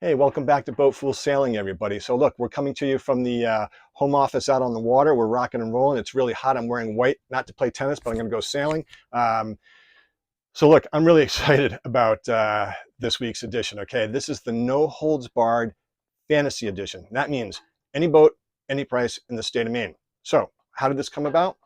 Hey, welcome back to BoatFools Sailing, everybody. So look, we're coming to you from the home office out on the water. We're rocking and rolling. It's really hot. I'm wearing white, not to play tennis, but I'm going to go sailing. So look, I'm really excited about this week's edition, okay? This is the No Holds Barred Fantasy Edition. That means any boat, any price in the state of Maine. So how did this come about?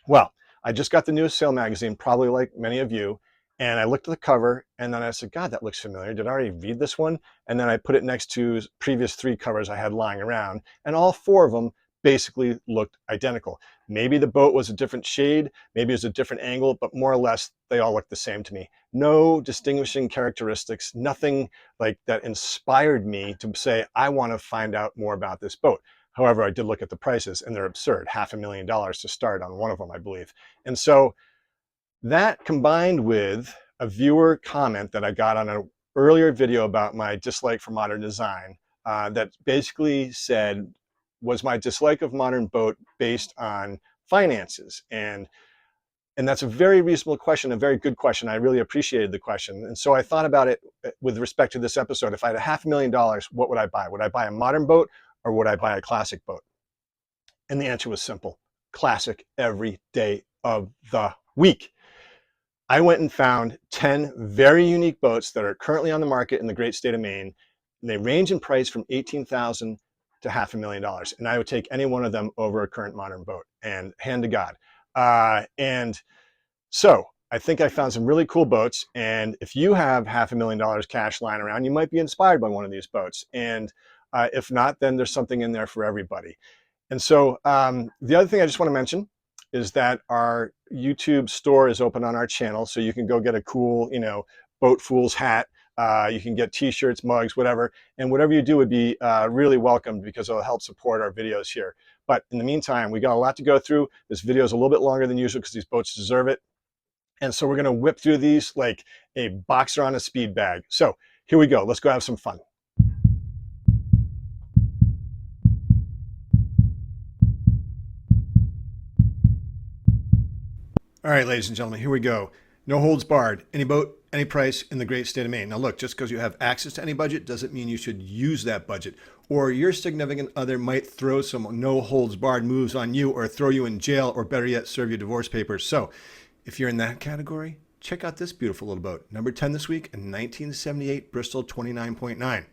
Well, I just got the newest sail magazine, probably like many of you, and I looked at the cover and then I said, God, that looks familiar. Did I already read this one? And then I put it next to previous 3 covers I had lying around, and all 4 of them basically looked identical. Maybe the boat was a different shade, maybe it was a different angle, but more or less they all looked the same to me. No distinguishing characteristics, nothing like that inspired me to say, I want to find out more about this boat. However, I did look at the prices and they're absurd, $500,000 to start on one of them, I believe. And so that combined with a viewer comment that I got on an earlier video about my dislike for modern design that basically said, was my dislike of modern boat based on finances? And that's a very reasonable question, a very good question. I really appreciated the question. And so I thought about it with respect to this episode. If I had $500,000, what would I buy? Would I buy a modern boat or would I buy a classic boat? And the answer was simple: classic every day of the week. I went and found 10 very unique boats that are currently on the market in the great state of Maine. And they range in price from $18,000 to $500,000. And I would take any one of them over a current modern boat, and hand to God. And so I think I found some really cool boats. And if you have $500,000 cash lying around, you might be inspired by one of these boats. And if not, then there's something in there for everybody. And so the other thing I just want to mention is that our YouTube store is open on our channel, so you can go get a cool, BoatFools hat. You can get t-shirts, mugs, whatever, and whatever you do would be really welcomed, because it'll help support our videos here. But in the meantime, we got a lot to go through. This video is a little bit longer than usual because these boats deserve it. And so we're going to whip through these like a boxer on a speed bag. So here we go. Let's go have some fun. All right, ladies and gentlemen, here we go. No holds barred. Any boat, any price in the great state of Maine. Now look, just because you have access to any budget doesn't mean you should use that budget. Or your significant other might throw some no holds barred moves on you, or throw you in jail, or better yet, serve you divorce papers. So if you're in that category, check out this beautiful little boat. Number 10 this week, a 1978 Bristol 29.9.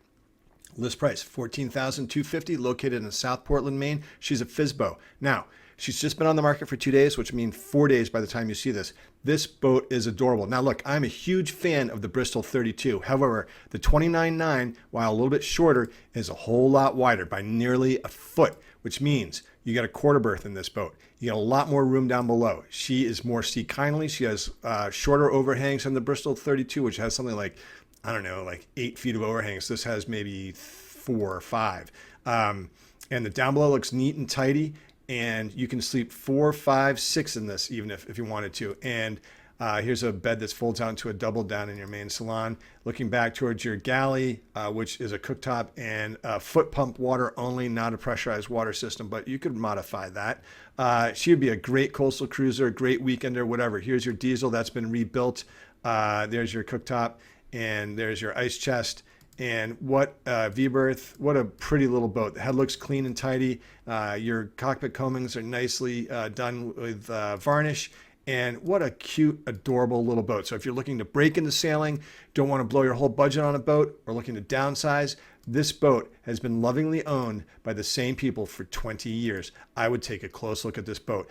List price, $14,250, located in South Portland, Maine. She's a FSBO. Now, she's just been on the market for 2 days, which means 4 days by the time you see this. This boat is adorable. Now look, I'm a huge fan of the Bristol 32. However, the 29.9, while a little bit shorter, is a whole lot wider by nearly a foot, which means you got a quarter berth in this boat. You got a lot more room down below. She is more sea kindly. She has shorter overhangs than the Bristol 32, which has something like, I don't know, like 8 feet of overhangs. This has maybe 4 or 5. And the down below looks neat and tidy. And you can sleep 4, 5, 6 in this, even if you wanted to. And here's a bed that folds out into a double down in your main salon. Looking back towards your galley, which is a cooktop and foot pump water only, not a pressurized water system, but you could modify that. She would be a great coastal cruiser, great weekender, whatever. Here's your diesel that's been rebuilt. There's your cooktop, and there's your ice chest. And what V-berth, what a pretty little boat. The head looks clean and tidy. Your cockpit combings are nicely done with varnish. And what a cute, adorable little boat. So if you're looking to break into sailing, don't want to blow your whole budget on a boat, or looking to downsize, this boat has been lovingly owned by the same people for 20 years. I would take a close look at this boat.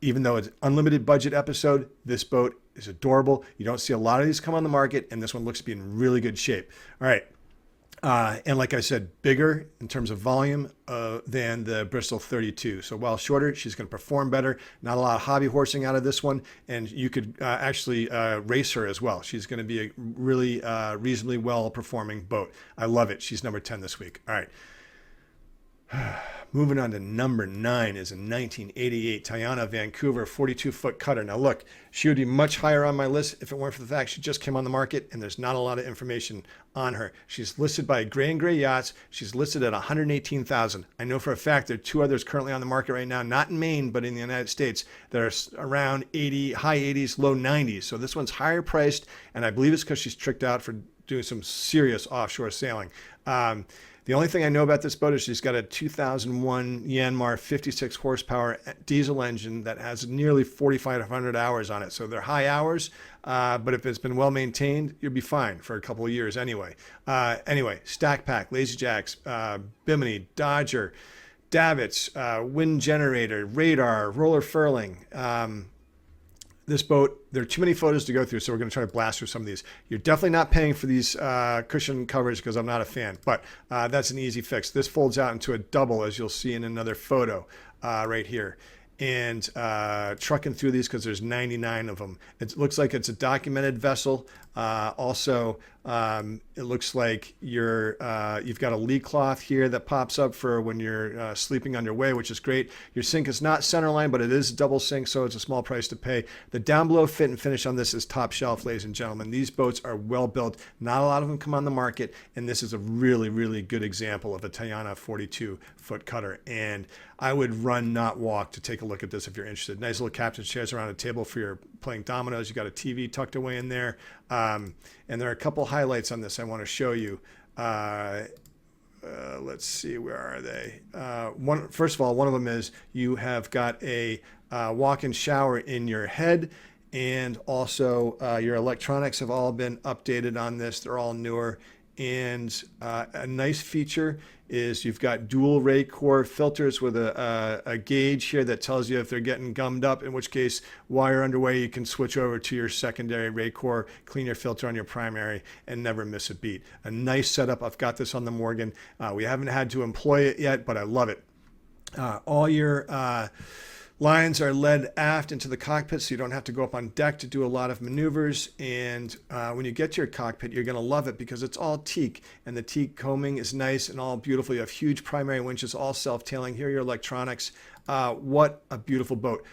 Even though it's an unlimited budget episode, this boat is adorable. You don't see a lot of these come on the market, and this one looks to be in really good shape. All right. And like I said, bigger in terms of volume than the Bristol 32. So while shorter, she's going to perform better. Not a lot of hobby horsing out of this one. And you could actually race her as well. She's going to be a really reasonably well-performing boat. I love it. She's number 10 this week. All right. Moving on to number 9 is a 1988 Tiana Vancouver 42-foot cutter. Now look, she would be much higher on my list if it weren't for the fact she just came on the market and there's not a lot of information on her. She's listed by Gray and Gray Yachts. She's listed at $118,000. I know for a fact there are 2 others currently on the market right now, not in Maine, but in the United States, that are around 80, high 80s, low 90s. So this one's higher priced, and I believe it's because she's tricked out for doing some serious offshore sailing. The only thing I know about this boat is she's got a 2001 Yanmar 56 horsepower diesel engine that has nearly 4,500 hours on it. So they're high hours, but if it's been well maintained, you'll be fine for a couple of years anyway. Anyway, stack pack, lazy jacks, bimini, dodger, davits, wind generator, radar, roller furling. This boat, there are too many photos to go through, so we're going to try to blast through some of these. You're definitely not paying for these cushion covers because I'm not a fan, but that's an easy fix. This folds out into a double, as you'll see in another photo right here. And trucking through these because there's 99 of them. It looks like it's a documented vessel. Also, it looks like you've got a lee cloth here that pops up for when you're sleeping on your way, which is great. Your sink is not centerline, but it is a double sink, so it's a small price to pay. The down below fit and finish on this is top shelf, ladies and gentlemen. These boats are well built. Not a lot of them come on the market, and this is a really, really good example of a Tayana 42-foot cutter. And I would run, not walk, to take a look at this if you're interested. Nice little captain's chairs around a table for your playing dominoes. You got a TV tucked away in there. And there are a couple highlights on this I want to show you. Let's see, where are they? First of all, one of them is you have got a walk-in shower in your head, and also your electronics have all been updated on this. They're all newer. And a nice feature is you've got dual ray core filters with a gauge here that tells you if they're getting gummed up, in which case while you're underway you can switch over to your secondary ray core, clean your filter on your primary, and never miss a beat. A nice setup. I've got this on the Morgan. We haven't had to employ it yet, but I love it. All your lines are led aft into the cockpit, so you don't have to go up on deck to do a lot of maneuvers. And when you get to your cockpit, you're going to love it because it's all teak, and the teak combing is nice and all beautiful. You have huge primary winches, all self-tailing. Here are your electronics. What a beautiful boat.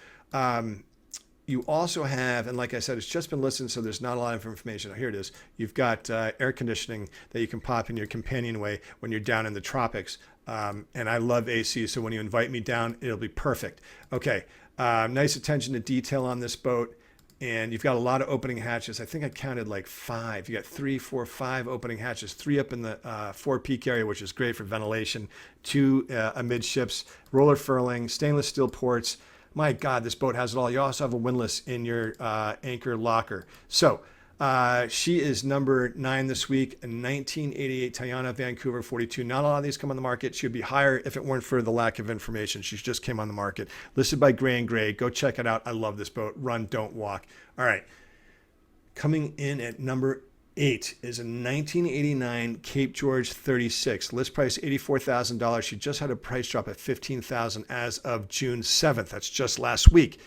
You also have, and like I said, it's just been listed, so there's not a lot of information. Here it is. You've got air conditioning that you can pop in your companionway when you're down in the tropics. And I love AC, so when you invite me down, it'll be perfect. Okay, nice attention to detail on this boat. And you've got a lot of opening hatches. I think I counted like 5. You got 3, 4, 5 opening hatches, 3 up in the forepeak area, which is great for ventilation, 2 amidships, roller furling, stainless steel ports. My God, this boat has it all. You also have a windlass in your anchor locker. So she is number 9 this week, a 1988 Tayana Vancouver 42. Not a lot of these come on the market. She would be higher if it weren't for the lack of information. She just came on the market. Listed by Gray & Gray. Go check it out. I love this boat. Run, don't walk. All right. Coming in at number 8 is a 1989 Cape George 36. List price $84,000. She just had a price drop at $15,000 as of June 7th. That's just last week.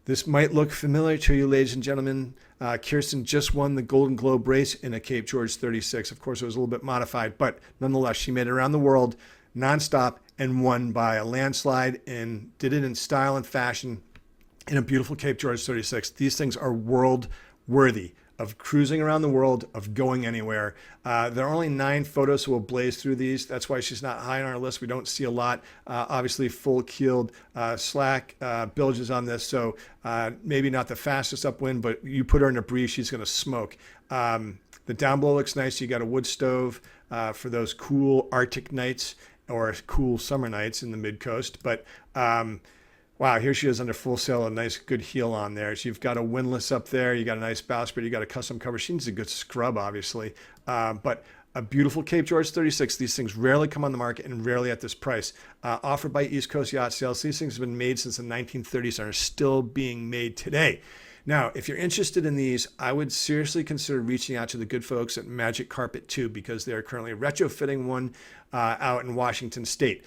This might look familiar to you, ladies and gentlemen. Pearson just won the Golden Globe race in a Cape George 36. Of course, it was a little bit modified, but nonetheless, she made it around the world nonstop and won by a landslide, and did it in style and fashion in a beautiful Cape George 36. These things are world worthy of cruising around the world, of going anywhere. There are only 9 photos, so we'll blaze through these. That's why she's not high on our list. We don't see a lot. Obviously, full-keeled slack bilges on this, so maybe not the fastest upwind, but you put her in a breeze, she's going to smoke. The down below looks nice. You got a wood stove for those cool Arctic nights or cool summer nights in the mid-coast. But wow, here she is under full sail, a nice good heel on there. So you've got a windlass up there. You got a nice bowsprit. You got a custom cover. She needs a good scrub, obviously. But a beautiful Cape George 36. These things rarely come on the market and rarely at this price. Offered by East Coast Yacht Sales. These things have been made since the 1930s and are still being made today. Now, if you're interested in these, I would seriously consider reaching out to the good folks at Magic Carpet 2 because they're currently retrofitting one out in Washington State.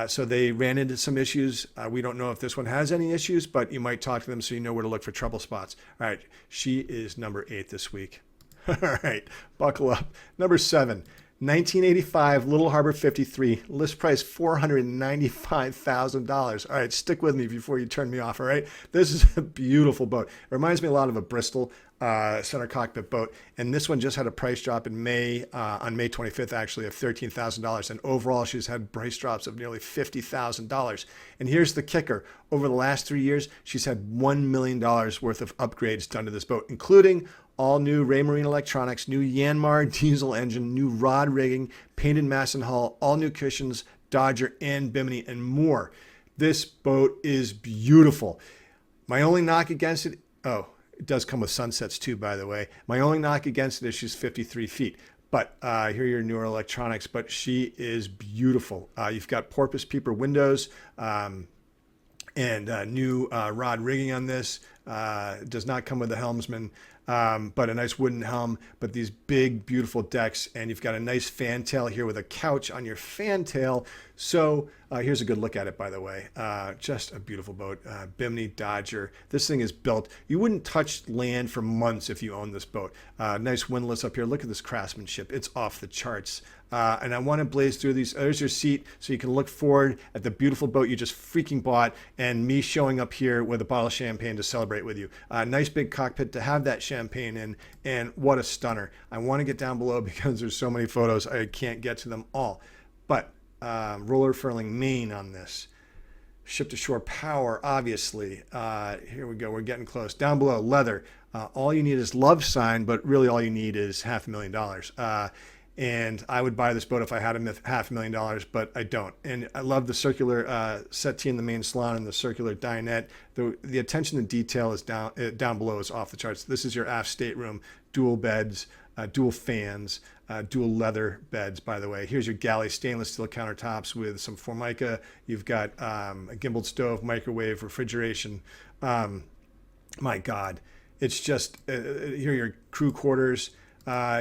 So they ran into some issues. We don't know if this one has any issues, but you might talk to them so you know where to look for trouble spots. All right, she is number 8 this week. All right, buckle up. Number 7. 1985 Little Harbor 53, list price $495,000. All right, stick with me before you turn me off, all right? This is a beautiful boat. It reminds me a lot of a Bristol center cockpit boat, and this one just had a price drop in May, on May 25th, actually, of $13,000, and overall she's had price drops of nearly $50,000. And here's the kicker. Over the last 3 years, she's had $1 million worth of upgrades done to this boat, including all new Raymarine electronics, new Yanmar diesel engine, new rod rigging, painted mast and hull, all new cushions, Dodger and Bimini, and more. This boat is beautiful. My only knock against it, oh, it does come with sunsets too, by the way. My only knock against it is she's 53 feet. But here are your newer electronics, but she is beautiful. You've got porpoise peeper windows and new rod rigging on this. It does not come with the helmsman, but a nice wooden helm, but these big, beautiful decks. And you've got a nice fantail here with a couch on your fantail. So here's a good look at it, by the way. Just a beautiful boat. Bimini Dodger. This thing is built. You wouldn't touch land for months if you owned this boat. Nice windlass up here. Look at this craftsmanship. It's off the charts. And I want to blaze through these. There's your seat so you can look forward at the beautiful boat you just freaking bought and me showing up here with a bottle of champagne to celebrate with you. Nice big cockpit to have that champagne in, and what a stunner. I want to get down below because there's so many photos I can't get to them all. But roller furling main on this. Ship to shore power, obviously. Here we go. We're getting close. Down below, leather. All you need is love sign, but really all you need is $500,000. And I would buy this boat if I had $500,000, but I don't. And I love the circular settee in the main salon and the circular dinette. The attention to detail is down below is off the charts. This is your aft stateroom, dual beds, dual fans, dual leather beds, by the way. Here's your galley stainless steel countertops with some Formica. You've got a gimbaled stove, microwave, refrigeration. My God, it's just, here are your crew quarters.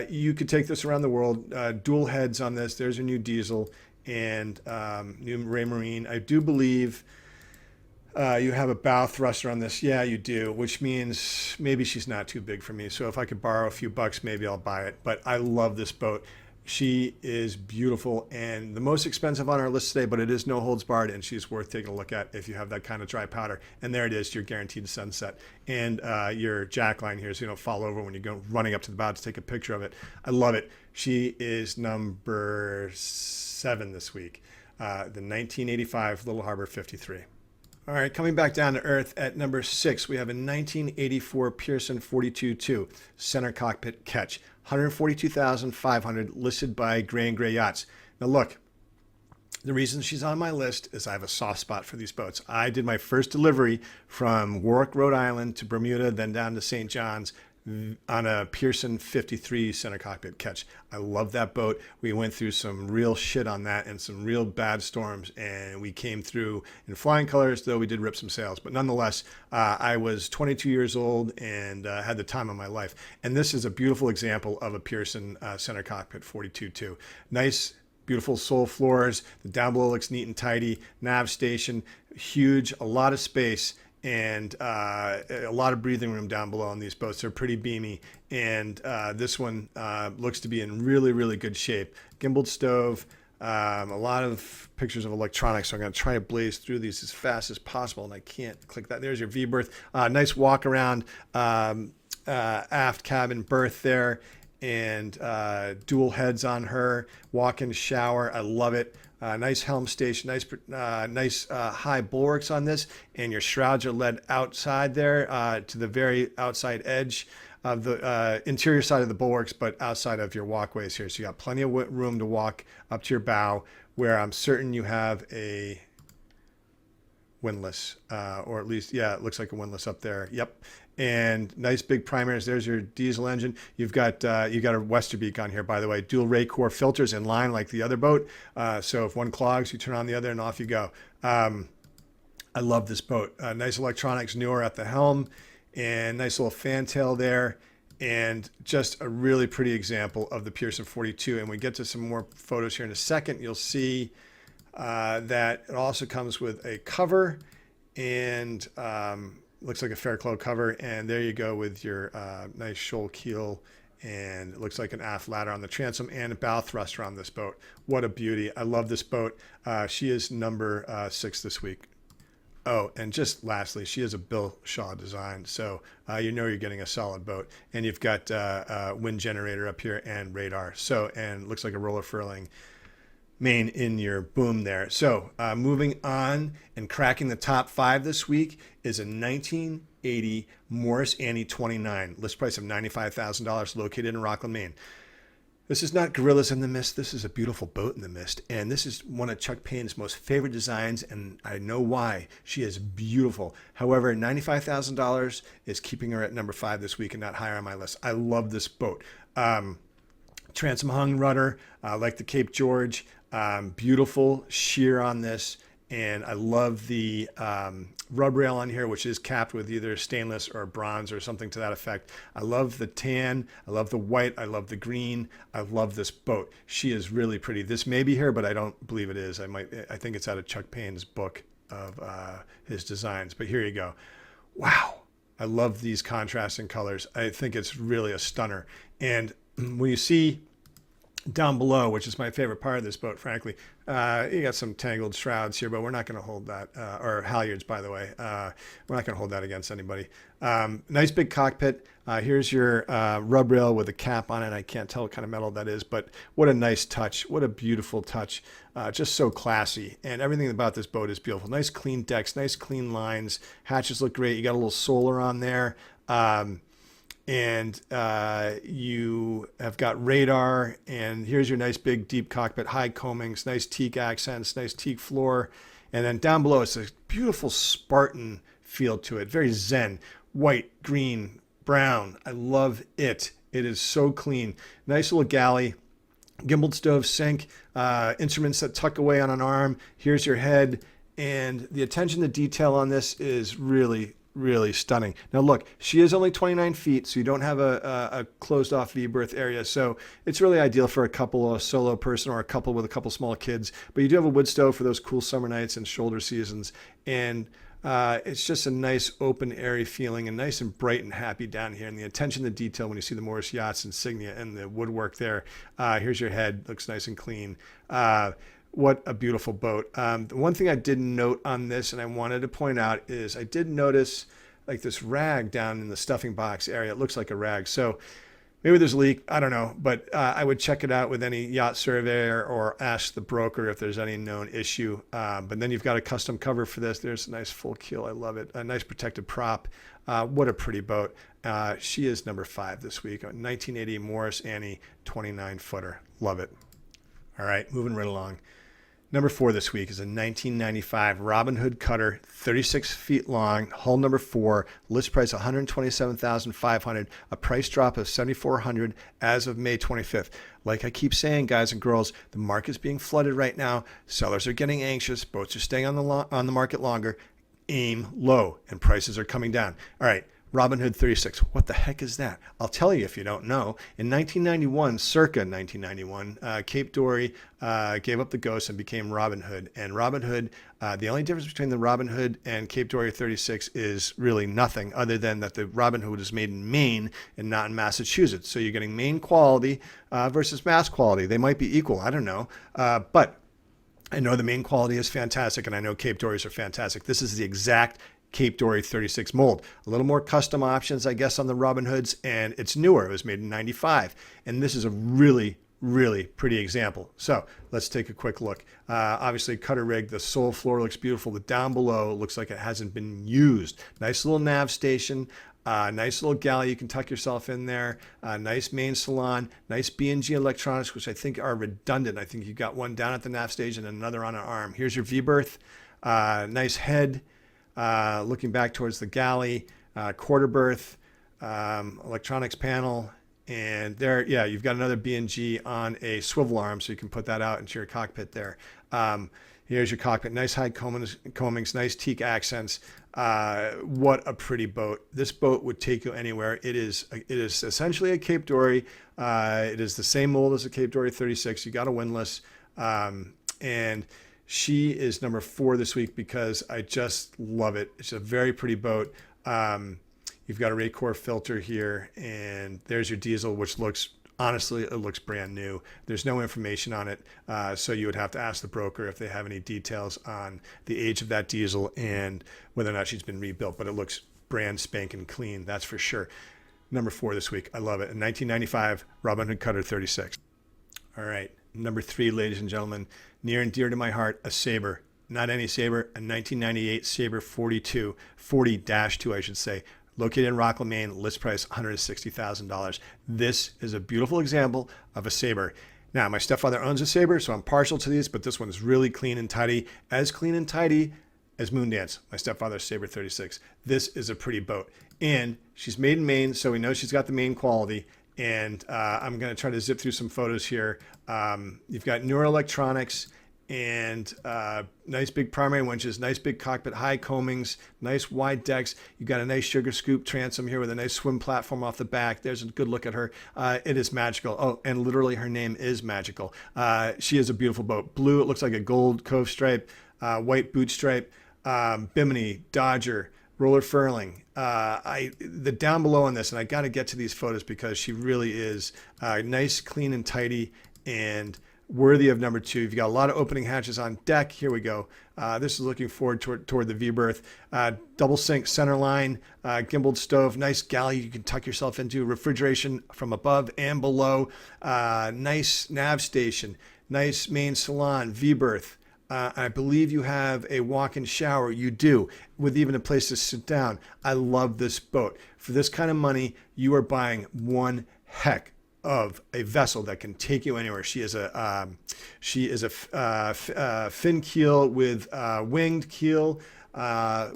You could take this around the world. Dual heads on this. There's a new diesel and new Raymarine. I do believe you have a bow thruster on this. Yeah, you do, which means maybe she's not too big for me. So if I could borrow a few bucks, maybe I'll buy it. But I love this boat. She is beautiful and the most expensive on our list today, but it is no holds barred and she's worth taking a look at if you have that kind of dry powder. And there it is, your guaranteed sunset. And your jack line here so you don't fall over when you go running up to the bow to take a picture of it. I love it. She is number 7 this week. The 1985 Little Harbor 53. All right, coming back down to earth at number 6, we have a 1984 Pearson 42.2 center cockpit catch, $142,500, listed by Gray and Gray Yachts. Now look, the reason she's on my list is I have a soft spot for these boats. I did my first delivery from Warwick, Rhode Island to Bermuda, then down to St. John's on a Pearson 53 center cockpit catch. I love that boat. We went through some real shit on that and some real bad storms, and we came through in flying colors, though we did rip some sails. But nonetheless, I was 22 years old and had the time of my life. And this is a beautiful example of a Pearson center cockpit 42.2. Nice, beautiful sole floors. The down below looks neat and tidy. Nav station, huge, a lot of space. And a lot of breathing room down below on these boats. They're pretty beamy. And this one looks to be in really, really good shape. Gimbaled stove, a lot of pictures of electronics. So I'm going to try to blaze through these as fast as possible. And I can't click that. There's your V-berth. Nice walk around aft cabin berth there. And dual heads on her. Walk-in shower. I love it. Nice helm station, nice high bulwarks on this, and your shrouds are led outside there to the very outside edge of the interior side of the bulwarks, but outside of your walkways here. So you got plenty of room to walk up to your bow, where I'm certain you have a windlass, or at least, yeah, it looks like a windlass up there. Yep. And nice big primaries. There's your diesel engine. You've got a Westerbeek on here, by the way. Dual Raycor filters in line like the other boat. So if one clogs, you turn on the other and off you go. I love this boat. Nice electronics, newer at the helm, and nice little fantail there. And just a really pretty example of the Pearson 42. And we get to some more photos here in a second. You'll see that it also comes with a cover and looks like a Fairclough cover, and there you go with your nice shoal keel, and it looks like an aft ladder on the transom and a bow thruster on this boat. What a beauty. I love this boat. She is number 6 this week. Oh, and just lastly, she has a Bill Shaw design, so you know you're getting a solid boat. And you've got a wind generator up here and radar. So, and it looks like a roller furling main in your boom there. So moving on and cracking the top 5 this week is a 19 1980 Morris Annie 29, list price of $95,000, located in Rockland, Maine. This is not Gorillas in the Mist. This is a beautiful boat in the mist. And this is one of Chuck Payne's most favorite designs, and I know why. She is beautiful. However, $95,000 is keeping her at number 5 this week and not higher on my list. I love this boat. Transom hung rudder, like the Cape George. Beautiful sheer on this. And I love the rub rail on here, which is capped with either stainless or bronze or something to that effect. I love the tan. I love the white. I love the green. I love this boat. She is really pretty. This may be her, but I don't believe it is. I think it's out of Chuck Payne's book of his designs. But here you go. Wow. I love these contrasting colors. I think it's really a stunner. And when you see down below, which is my favorite part of this boat, frankly, you got some tangled shrouds here, but we're not going to hold that, or halyards, by the way. We're not going to hold that against anybody. Nice big cockpit. Here's your rub rail with a cap on it. I can't tell what kind of metal that is, but what a nice touch. What a beautiful touch. Just so classy. And everything about this boat is beautiful. Nice clean decks, nice clean lines. Hatches look great. You got a little solar on there. And you have got radar, and here's your nice big deep cockpit, high coamings, nice teak accents, nice teak floor. And then down below, it's a beautiful Spartan feel to it, very zen, white, green, brown. I love it. It is so clean. Nice little galley, gimbaled stove sink, instruments that tuck away on an arm. Here's your head, and the attention to detail on this is really stunning. Now look, she is only 29 feet, so you don't have a closed off V-berth area. So it's really ideal for a couple, or a solo person, or a couple with a couple small kids. But you do have a wood stove for those cool summer nights and shoulder seasons. And it's just a nice open, airy feeling, and nice and bright and happy down here. And the attention to detail when you see the Morris Yachts insignia and the woodwork there. Here's your head, looks nice and clean. What a beautiful boat. The one thing I didn't note on this, and I wanted to point out, is I did notice like this rag down in the stuffing box area. It looks like a rag. So maybe there's a leak. I don't know. But I would check it out with any yacht surveyor, or ask the broker if there's any known issue. But then you've got a custom cover for this. There's a nice full keel. I love it. A nice protected prop. What a pretty boat. She is number 5 this week. A 1980 Morris Annie 29-footer. Love it. All right, moving right along. Number 4 this week is a 1995 Robin Hood cutter, 36 feet long, hull number 4, list price $127,500, a price drop of $7,400 as of May 25th. Like I keep saying, guys and girls, the market is being flooded right now. Sellers are getting anxious. Boats are staying on the market longer. Aim low, and prices are coming down. All right. Robin Hood 36. What the heck is that? I'll tell you if you don't know. In 1991, circa 1991, Cape Dory gave up the ghost and became Robin Hood. And Robin Hood, the only difference between the Robin Hood and Cape Dory 36 is really nothing, other than that the Robin Hood is made in Maine and not in Massachusetts. So you're getting Maine quality versus Mass quality. They might be equal. I don't know. But I know the Maine quality is fantastic, and I know Cape Dories are fantastic. This is the exact Cape Dory 36 mold. A little more custom options, I guess, on the Robin Hoods, and it's newer. It was made in 95. And this is a really pretty example. So let's take a quick look. Obviously, cutter rig, the sole floor looks beautiful. The down below looks like it hasn't been used. Nice little nav station. Nice little galley you can tuck yourself in there. Nice main salon. Nice B&G electronics, which I think are redundant. I think you've got one down at the nav station and another on an arm. Here's your V-berth. Nice head. Looking back towards the galley, quarter berth, electronics panel, and there, yeah, you've got another B&G on a swivel arm, so you can put that out into your cockpit there. Here's your cockpit, nice high coamings, nice teak accents. What a pretty boat. This boat would take you anywhere. It is essentially a Cape Dory. It is the same mold as a Cape Dory 36. You got a windlass, and she is number 4 this week because I just love it. It's a very pretty boat. You've got a Raycor filter here, and there's your diesel, which looks, honestly, it looks brand new. There's no information on it, so you would have to ask the broker if they have any details on the age of that diesel and whether or not she's been rebuilt, but it looks brand spanking clean, that's for sure. Number 4 this week. I love it. A 1995 Robin Hood Cutter 36. All right. Number 3, ladies and gentlemen, near and dear to my heart, a Saber, not any Saber, a 1998 Saber 40-2, I should say, located in Rockland, Maine, list price $160,000. This is a beautiful example of a Saber. Now, my stepfather owns a Saber, so I'm partial to these, but this one's really clean and tidy, as Moondance, my stepfather's Saber 36. This is a pretty boat. And she's made in Maine, so we know she's got the Maine quality. And I'm going to try to zip through some photos here. You've got newer electronics and nice big primary winches, nice big cockpit, high coamings, nice wide decks. You've got a nice sugar scoop transom here with a nice swim platform off the back. There's a good look at her. It is magical. Oh, and literally her name is magical. She is a beautiful boat. Blue, it looks like a gold cove stripe, white boot stripe, Bimini, Dodger, roller furling. The down below on this, and I got to get to these photos because she really is nice, clean, and tidy, and worthy of number 2. You've got a lot of opening hatches on deck. Here we go. This is looking forward toward the V-berth. Double sink center line, gimbaled stove, nice galley you can tuck yourself into, refrigeration from above and below, nice nav station, nice main salon, V-berth. I believe you have a walk-in shower. You do, with even a place to sit down. I love this boat. For this kind of money, you are buying one heck of a vessel that can take you anywhere. She is a fin keel with winged keel,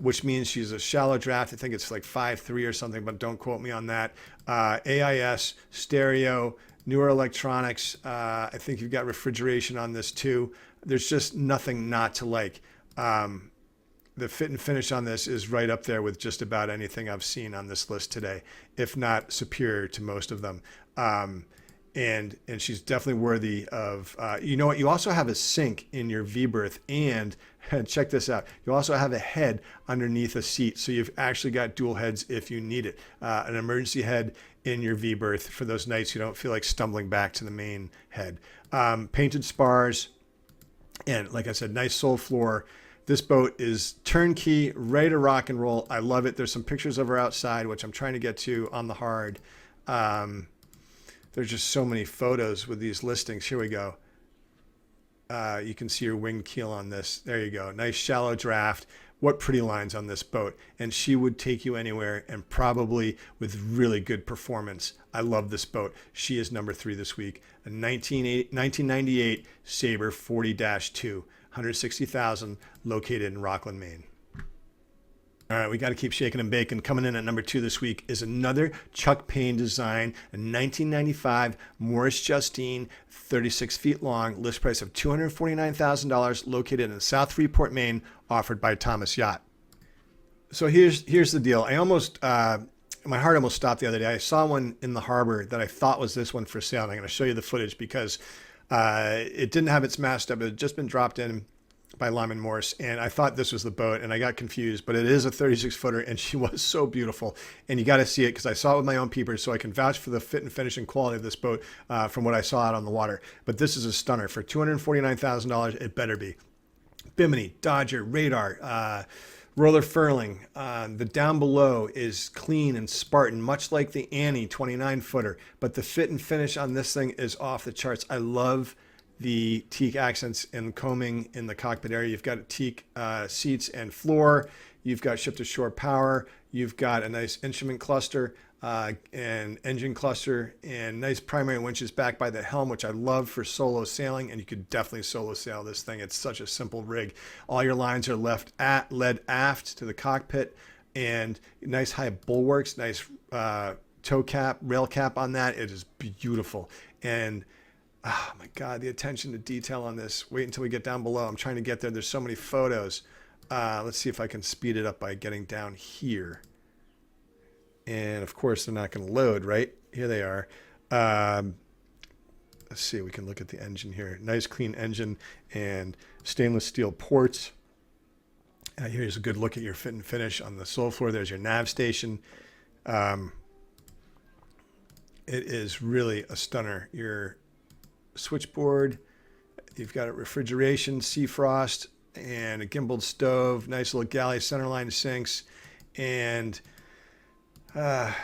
which means she's a shallow draft. I think it's like 5'3" or something, but don't quote me on that. AIS, stereo, newer electronics. I think you've got refrigeration on this too. There's just nothing not to like. The fit and finish on this is right up there with just about anything I've seen on this list today, if not superior to most of them. And she's definitely worthy of, you know what, you also have a sink in your V-berth, and check this out, you also have a head underneath a seat, so you've actually got dual heads if you need it. An emergency head in your V-berth for those nights you don't feel like stumbling back to the main head. Painted spars, and like I said, nice sole floor. This boat is turnkey, ready to rock and roll. I love it. There's some pictures of her outside, which I'm trying to get to on the hard. There's just so many photos with these listings. Here we go. You can see her winged keel on this. There you go. Nice shallow draft. What pretty lines on this boat. And she would take you anywhere, and probably with really good performance. I love this boat. She is number 3 this week. A 1998 Saber 40-2. 160,000, located in Rockland, Maine. All right, we got to keep shaking and baking. Coming in at number 2 this week is another Chuck Payne design, a 1995 Morris Justine, 36 feet long, list price of $249,000, located in South Freeport, Maine, offered by Thomas Yacht. So here's the deal. I almost, my heart almost stopped the other day. I saw one in the harbor that I thought was this one for sale, and I'm going to show you the footage because it didn't have its mast up. It had just been dropped in by Lyman Morse, and I thought this was the boat, and I got confused, but it is a 36-footer, and she was so beautiful. And you got to see it because I saw it with my own peepers, so I can vouch for the fit and finish and quality of this boat from what I saw out on the water. But this is a stunner. For $249,000, it better be. Bimini, Dodger, Radar, roller furling. The down below is clean and Spartan, much like the Annie 29-footer, but the fit and finish on this thing is off the charts. I love the teak accents and coaming in the cockpit area. You've got teak seats and floor. You've got ship-to-shore power. You've got a nice instrument cluster and engine cluster, and nice primary winches back by the helm, which I love for solo sailing, and you could definitely solo sail this thing. It's such a simple rig. All your lines are led aft to the cockpit, and nice high bulwarks, nice tow cap, rail cap on that. It is beautiful. And oh my God, the attention to detail on this. Wait until we get down below. I'm trying to get there. There's so many photos. Let's see if I can speed it up by getting down here. And of course, they're not going to load, right? Here they are. Let's see. We can look at the engine here. Nice, clean engine and stainless steel ports. Here's a good look at your fit and finish on the sole floor. There's your nav station. It is really a stunner. Your switchboard, you've got a refrigeration, sea frost, and a gimbaled stove, nice little galley, centerline sinks, and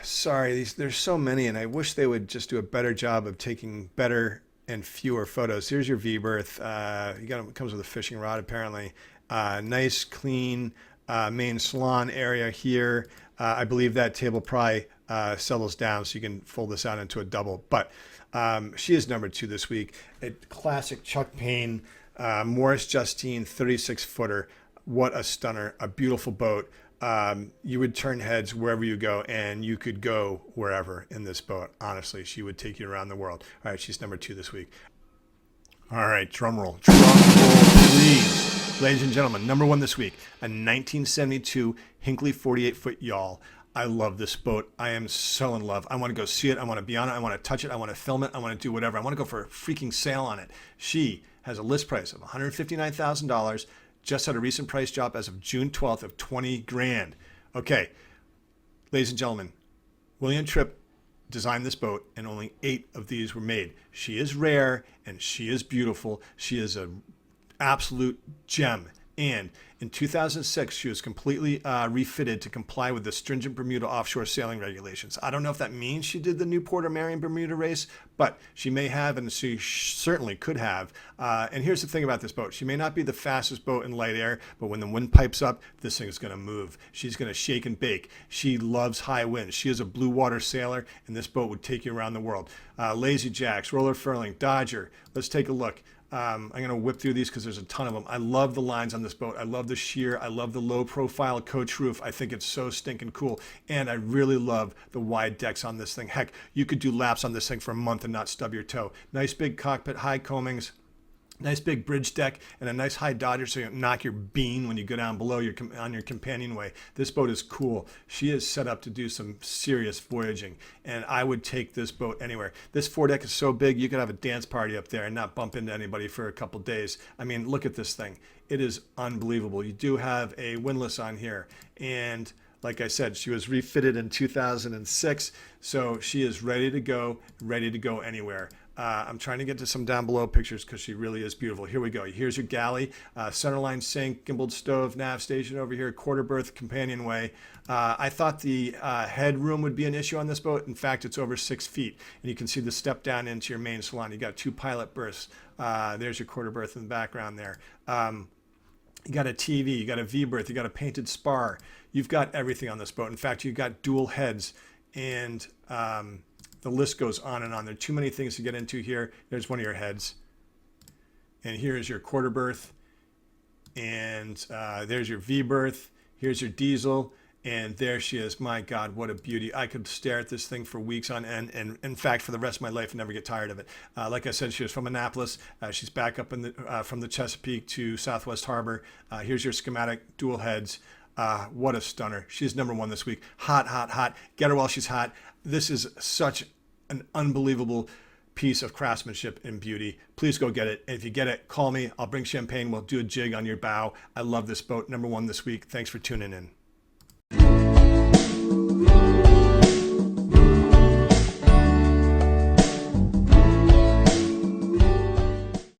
sorry, there's so many, and I wish they would just do a better job of taking better and fewer photos. Here's your V-berth. It comes with a fishing rod apparently, Nice, clean main salon area here. I believe that table probably settles down so you can fold this out into a double. But she is number 2 this week. A classic Chuck Payne Morris Justine 36-footer. What a stunner. A beautiful boat. You would turn heads wherever you go, and you could go wherever in this boat. Honestly, she would take you around the world. All right, she's number 2 this week. All right, drum roll. Drum roll, please. Ladies and gentlemen, number 1 this week, a 1972 Hinckley 48-foot yawl. I love this boat. I am so in love. I want to go see it. I want to be on it. I want to touch it. I want to film it. I want to do whatever. I want to go for a freaking sail on it. She has a list price of $159,000. Just had a recent price drop as of June 12th of 20 grand. Okay, ladies and gentlemen, William Tripp designed this boat, and only 8 of these were made. She is rare, and she is beautiful. She is an absolute gem. And in 2006, she was completely refitted to comply with the stringent Bermuda offshore sailing regulations. I don't know if that means she did the Newport or Marion Bermuda race, but she may have, and she certainly could have. And here's the thing about this boat. She may not be the fastest boat in light air, but when the wind pipes up, this thing is going to move. She's going to shake and bake. She loves high winds. She is a blue water sailor, and this boat would take you around the world. Lazy Jacks, Roller Furling, Dodger. Let's take a look. I'm going to whip through these because there's a ton of them. I love the lines on this boat. I love the sheer. I love the low profile coach roof. I think it's so stinking cool. And I really love the wide decks on this thing. Heck, you could do laps on this thing for a month and not stub your toe. Nice big cockpit, high coamings. Nice big bridge deck and a nice high dodger so you don't knock your bean when you go down below on your companionway. This boat is cool. She is set up to do some serious voyaging, and I would take this boat anywhere. This foredeck is so big you could have a dance party up there and not bump into anybody for a couple days. I mean, look at this thing. It is unbelievable. You do have a windlass on here, and like I said, she was refitted in 2006, so she is ready to go anywhere. I'm trying to get to some down below pictures because she really is beautiful. Here we go. Here's your galley, centerline sink, gimbaled stove, nav station over here, quarter berth companionway. I thought the headroom would be an issue on this boat. In fact, it's over 6 feet, and you can see the step down into your main salon. You got 2 pilot berths. There's your quarter berth in the background there. You got a TV, you got a V berth, you got a painted spar. You've got everything on this boat. In fact, you've got dual heads, and the list goes on and on. There are too many things to get into here. There's one of your heads. And here's your quarter berth. And there's your V berth. Here's your diesel. And there she is. My God, what a beauty. I could stare at this thing for weeks on end. And in fact, for the rest of my life, never get tired of it. Like I said, she was from Annapolis. She's back up in from the Chesapeake to Southwest Harbor. Here's your schematic, dual heads. What a stunner. She's number 1 this week. Hot, hot, hot. Get her while she's hot. This is such an unbelievable piece of craftsmanship and beauty. Please go get it. And if you get it, call me. I'll bring champagne. We'll do a jig on your bow. I love this boat. Number 1 this week. Thanks for tuning in.